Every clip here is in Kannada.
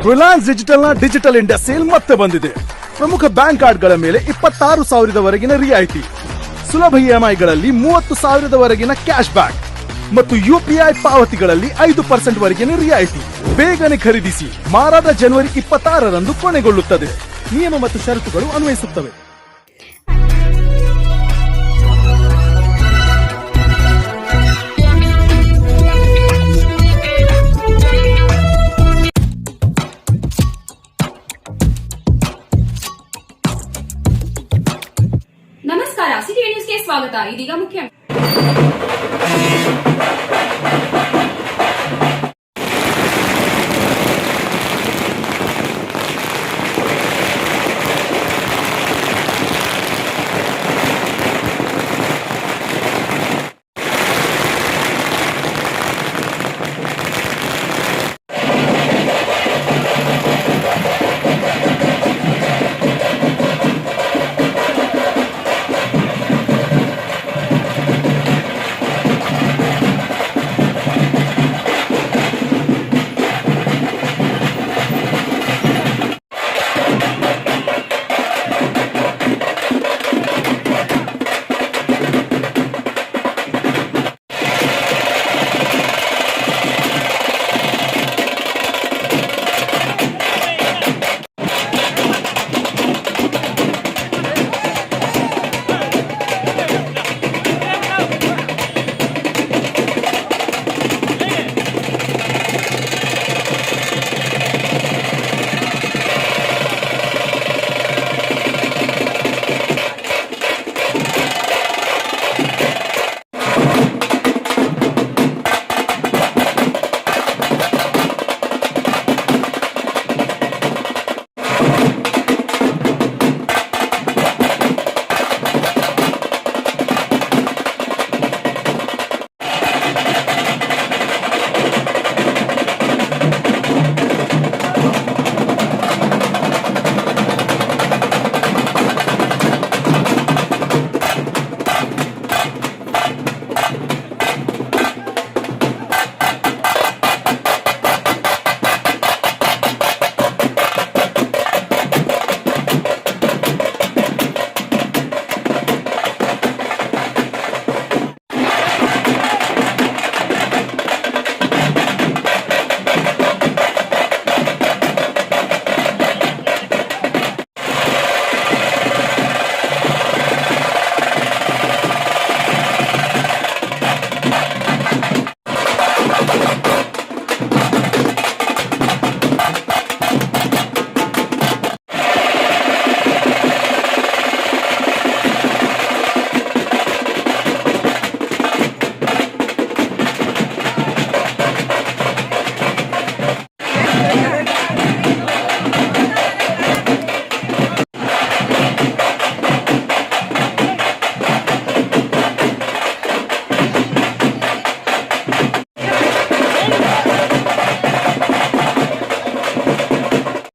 ರಿಲಯನ್ಸ್ ಡಿಜಿಟಲ್ ನ ಡಿಜಿಟಲ್ ಇಂಡಿಯಾ ಸೇಲ್ ಮತ್ತೆ ಬಂದಿದೆ. ಪ್ರಮುಖ ಬ್ಯಾಂಕ್ ಕಾರ್ಡ್ಗಳ ಮೇಲೆ 26,000ವರೆಗಿನ ರಿಯಾಯಿತಿ, ಸುಲಭ ಇಎಂಐಗಳಲ್ಲಿ 30,000ವರೆಗಿನ ಕ್ಯಾಶ್ ಬ್ಯಾಕ್ ಮತ್ತು ಯುಪಿಐ ಪಾವತಿಗಳಲ್ಲಿ 5% ವರೆಗಿನ ರಿಯಾಯಿತಿ. ಬೇಗನೆ ಖರೀದಿಸಿ. ಮಾರಾಟ ಜನವರಿ 26ರಂದು ಕೊನೆಗೊಳ್ಳುತ್ತದೆ. ನಿಯಮ ಮತ್ತು ಷರತ್ತುಗಳು ಅನ್ವಯಿಸುತ್ತವೆ. ನಮಸ್ಕಾರ, ಸಿಟಿ ನ್ಯೂಸ್ಗೆ ಸ್ವಾಗತ. ಇದೀಗ ಮುಖ್ಯ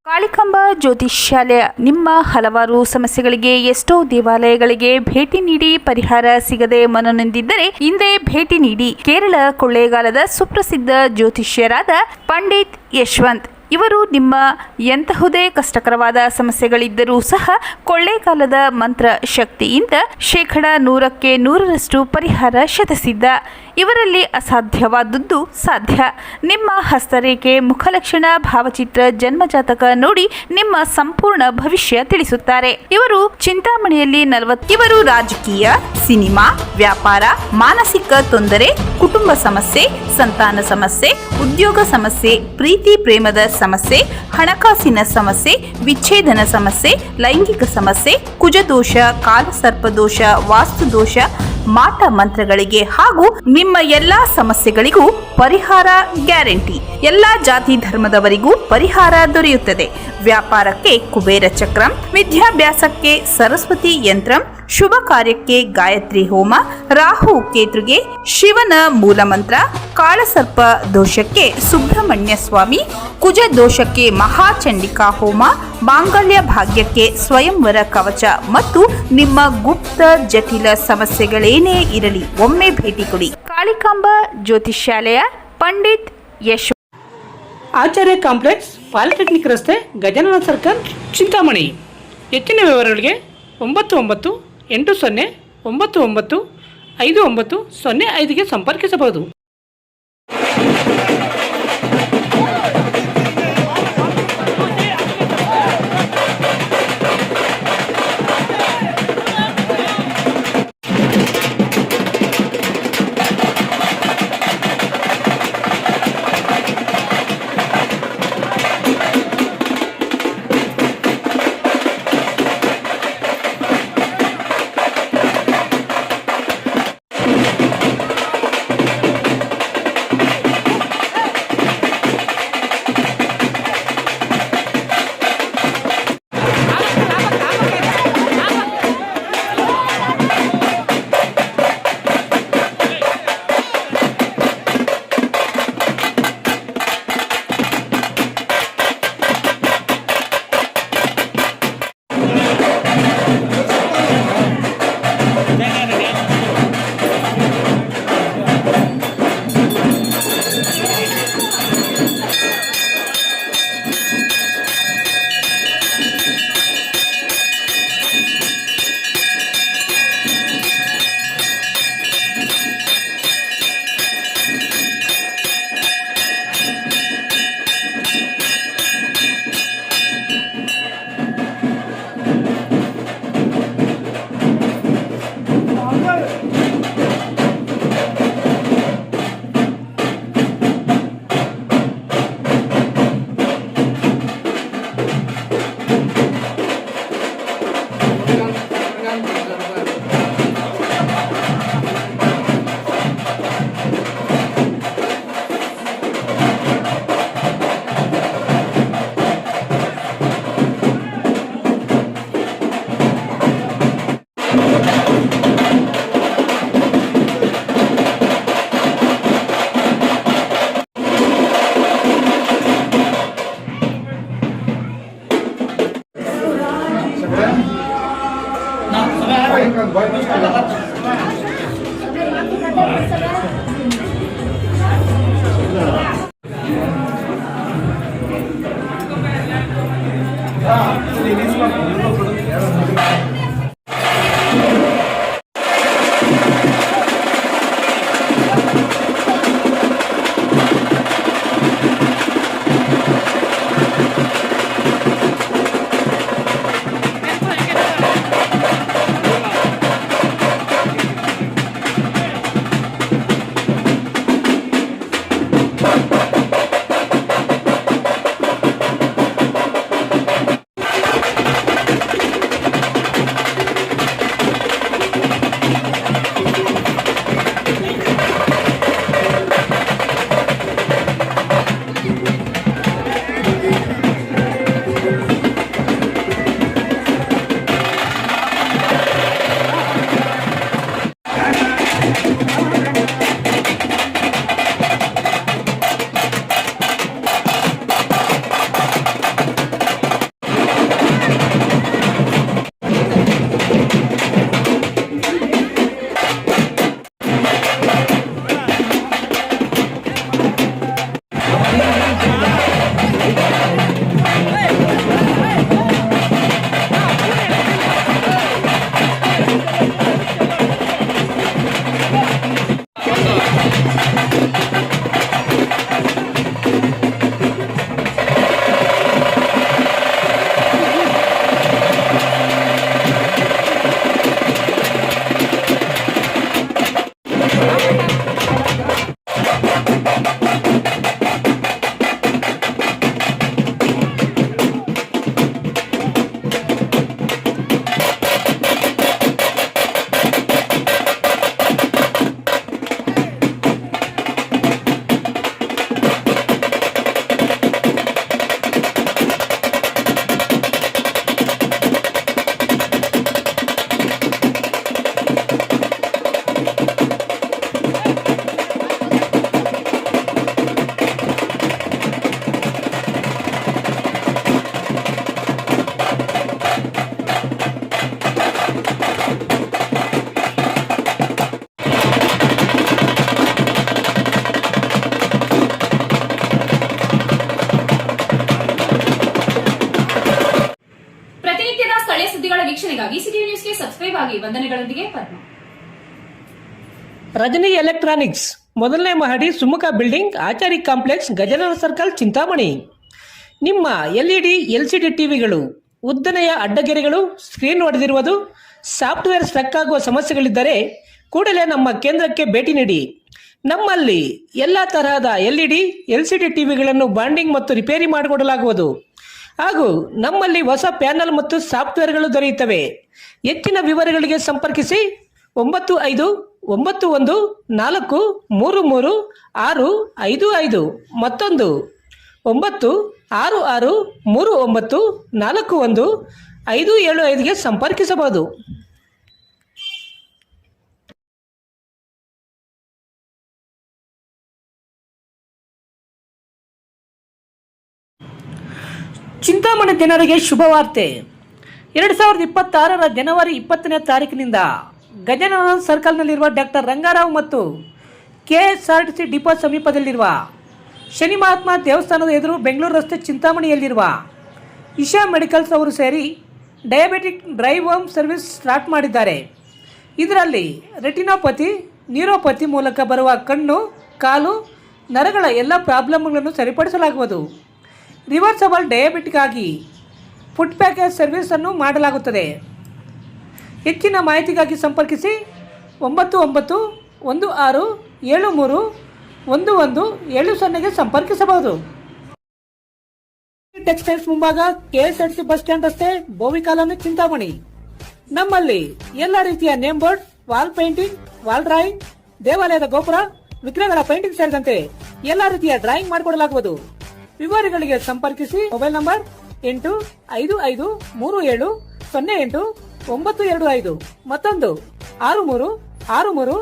ಕಾಳಿಕಾಂಬಾ ಜ್ಯೋತಿಷ್ಯಾಲಯ. ನಿಮ್ಮ ಹಲವಾರು ಸಮಸ್ಯೆಗಳಿಗೆ ಎಷ್ಟೋ ದೇವಾಲಯಗಳಿಗೆ ಭೇಟಿ ನೀಡಿ ಪರಿಹಾರ ಸಿಗದೆ ಮನನೊಂದಿದ್ದರೆ ಹಿಂದೆ ಭೇಟಿ ನೀಡಿ. ಕೇರಳ ಕೊಳ್ಳೇಗಾಲದ ಸುಪ್ರಸಿದ್ಧ ಜ್ಯೋತಿಷ್ಯರಾದ ಪಂಡಿತ್ ಯಶವಂತ್ ಇವರು ನಿಮ್ಮ ಎಂತಹುದೇ ಕಷ್ಟಕರವಾದ ಸಮಸ್ಯೆಗಳಿದ್ದರೂ ಸಹ ಕೊಳ್ಳೇಗಾಲದ ಮಂತ್ರ ಶಕ್ತಿಯಿಂದ 100% 100% ಪರಿಹಾರ ಶತಸಿದ್ಧ. ಇವರಲ್ಲಿ ಅಸಾಧ್ಯವಾದದ್ದು ಸಾಧ್ಯ. ನಿಮ್ಮ ಹಸ್ತರೇಖೆ, ಮುಖಲಕ್ಷಣ, ಭಾವಚಿತ್ರ, ಜನ್ಮಜಾತಕ ನೋಡಿ ನಿಮ್ಮ ಸಂಪೂರ್ಣ ಭವಿಷ್ಯ ತಿಳಿಸುತ್ತಾರೆ. ಇವರು ಚಿಂತಾಮಣಿಯಲ್ಲಿ 40. ಇವರು ರಾಜಕೀಯ, ಸಿನಿಮಾ, ವ್ಯಾಪಾರ, ಮಾನಸಿಕ ತೊಂದರೆ, ಕುಟುಂಬ ಸಮಸ್ಯೆ, ಸಂತಾನ ಸಮಸ್ಯೆ, ಉದ್ಯೋಗ ಸಮಸ್ಯೆ, ಪ್ರೀತಿ ಪ್ರೇಮದ ಸಮಸ್ಯೆ, ಹಣಕಾಸಿನ ಸಮಸ್ಯೆ, ವಿಚ್ಛೇದನ ಸಮಸ್ಯೆ, ಲೈಂಗಿಕ ಸಮಸ್ಯೆ, ಕುಜದೋಷ, ಕಾಲಸರ್ಪದೋಷ, ವಾಸ್ತುದೋಷ, ಮಾಟ ಮಂತ್ರಗಳಿಗೆ ಹಾಗೂ ನಿಮ್ಮ ಎಲ್ಲಾ ಸಮಸ್ಯೆಗಳಿಗೂ ಪರಿಹಾರ ಗ್ಯಾರಂಟಿ. ಎಲ್ಲಾ ಜಾತಿ ಧರ್ಮದವರಿಗೂ ಪರಿಹಾರ ದೊರೆಯುತ್ತದೆ. ವ್ಯಾಪಾರಕ್ಕೆ ಕುಬೇರ ಚಕ್ರಂ, ವಿದ್ಯಾಭ್ಯಾಸಕ್ಕೆ ಸರಸ್ವತಿ ಯಂತ್ರಂ, ಶುಭ ಕಾರ್ಯಕ್ಕೆ ಗಾಯತ್ರಿ ಹೋಮ, ರಾಹು ಕೇತುಗೆ ಶಿವನ ಮೂಲಮಂತ್ರ, ಕಾಳಸರ್ಪ ದೋಷಕ್ಕೆ ಸುಬ್ರಹ್ಮಣ್ಯ ಸ್ವಾಮಿ, ಕುಜ ದೋಷಕ್ಕೆ ಮಹಾಚಂಡಿಕಾ ಹೋಮ, ಮಾಂಗಲ್ಯ ಭಾಗ್ಯಕ್ಕೆ ಸ್ವಯಂವರ ಕವಚ ಮತ್ತು ನಿಮ್ಮ ಗುಪ್ತ ಜಟಿಲ ಸಮಸ್ಯೆಗಳೇನೇ ಇರಲಿ ಒಮ್ಮೆ ಭೇಟಿ ಕೊಡಿ. ಕಾಳಿಕಾಂಬಾ ಜ್ಯೋತಿಷ್ಯಾಲಯ, ಪಂಡಿತ್ ಯಶವಂತ್. ಆಚಾರ್ಯ ಕಾಂಪ್ಲೆಕ್ಸ್, ಪಾಲಿಟೆಕ್ನಿಕ್ ರಸ್ತೆ ಗಜಾನನ ಸರ್ಕಲ್ ಚಿಂತಾಮಣಿ. ಹೆಚ್ಚಿನ ವಿವರಗಳಿಗೆ 9980995905ಗೆ ಸಂಪರ್ಕಿಸಬಹುದು. ಸುದ್ದಿಗಳ ವೀಕ್ಷಣೆಗಾಗಿ ಸಿಟಿ ನ್ಯೂಸ್ಗೆ ಸಬ್ಸ್ಕ್ರೈಬ್ ಆಗಿ. ವಂದನೆಗಳೊಂದಿಗೆ ಪದ್ಮ. ರಜನಿ ಎಲೆಕ್ಟ್ರಾನಿಕ್ಸ್, ಮೊದಲನೇ ಮಹಡಿ, Sumukha building, Achari complex, Gajanana circle, Chintamani. ನಿಮ್ಮ LED LCD ಟಿವಿಗಳು ಉದ್ದನೆಯ ಅಡ್ಡಗೆರೆಗಳು, ಸ್ಕ್ರೀನ್ ಒಡೆದಿರುವುದು, ಸಾಫ್ಟ್ವೇರ್ ಸ್ಟ್ರಕ್ ಆಗುವ ಸಮಸ್ಯೆಗಳಿದ್ದರೆ ಕೂಡಲೇ ನಮ್ಮ ಕೇಂದ್ರಕ್ಕೆ ಭೇಟಿ ನೀಡಿ. ನಮ್ಮಲ್ಲಿ ಎಲ್ಲ ತರಹದ LED LCD ಟಿವಿಗಳನ್ನು ಬಾಂಡಿಂಗ್ ಮತ್ತು ರಿಪೇರಿ ಮಾಡಿಕೊಡಲಾಗುವುದು. ಹಾಗೂ ನಮ್ಮಲ್ಲಿ ಹೊಸ ಪ್ಯಾನಲ್ ಮತ್ತು ಸಾಫ್ಟ್ವೇರ್ಗಳು ದೊರೆಯುತ್ತವೆ. ಹೆಚ್ಚಿನ ವಿವರಗಳಿಗೆ ಸಂಪರ್ಕಿಸಿ 9514333655. ಮತ್ತೊಂದು 9663941575ಗೆ ಸಂಪರ್ಕಿಸಬಹುದು. ಚಿಂತಾಮಣಿ ಜನರಿಗೆ ಶುಭವಾರ್ತೆ. 2026 ಜನವರಿ 20ನೇ ತಾರೀಕಿನಿಂದ ಗಜಾನನ ಸರ್ಕಲ್ನಲ್ಲಿರುವ ಡಾಕ್ಟರ್ ರಂಗಾರಾವ್ ಮತ್ತು KSRTC ಡಿಪೋ ಸಮೀಪದಲ್ಲಿರುವ ಶನಿ ಮಹಾತ್ಮ ದೇವಸ್ಥಾನದ ಎದುರು ಬೆಂಗಳೂರು ರಸ್ತೆ ಚಿಂತಾಮಣಿಯಲ್ಲಿರುವ ಇಶಾ ಮೆಡಿಕಲ್ಸ್ ಅವರು ಸೇರಿ diabetic drive home service start ಮಾಡಿದ್ದಾರೆ. ಇದರಲ್ಲಿ ರೆಟಿನೋಪತಿ, ನ್ಯೂರೋಪತಿ ಮೂಲಕ ಬರುವ ಕಣ್ಣು, ಕಾಲು, ನರಗಳ ಎಲ್ಲ ಪ್ರಾಬ್ಲಮ್ಗಳನ್ನು ಸರಿಪಡಿಸಲಾಗುವುದು. ರಿವರ್ಸಬಲ್ ಡಯಾಬಿಟಿಕ್ ಆಗಿ ಫುಡ್ ಪ್ಯಾಕೇಜ್ ಸರ್ವಿಸನ್ನು ಮಾಡಲಾಗುತ್ತದೆ. ಹೆಚ್ಚಿನ ಮಾಹಿತಿಗಾಗಿ ಸಂಪರ್ಕಿಸಿ 9916731170ಗೆ ಸಂಪರ್ಕಿಸಬಹುದು. ಟೆಕ್ಸ್ಟೈಲ್ಸ್ ಮುಂಭಾಗ KSRTC ಬಸ್ ಸ್ಟ್ಯಾಂಡ್ ರಸ್ತೆ, ಬೋವಿ ಕಾಲೋನಿ, ಚಿಂತಾಮಣಿ. ನಮ್ಮಲ್ಲಿ ಎಲ್ಲ ರೀತಿಯ name board, wall painting, wall drawing, ದೇವಾಲಯದ ಗೋಪುರ, ವಿಗ್ರಹಗಳ ಪೇಂಟಿಂಗ್ ಸೇರಿದಂತೆ ಎಲ್ಲ ರೀತಿಯ ಡ್ರಾಯಿಂಗ್ ಮಾಡಿಕೊಡಲಾಗುವುದು. ವಿವರಗಳಿಗೆ ಸಂಪರ್ಕಿಸಿ. ಮೊಬೈಲ್ ನಂಬರ್ 8553708925, ಮತ್ತೊಂದು 636355.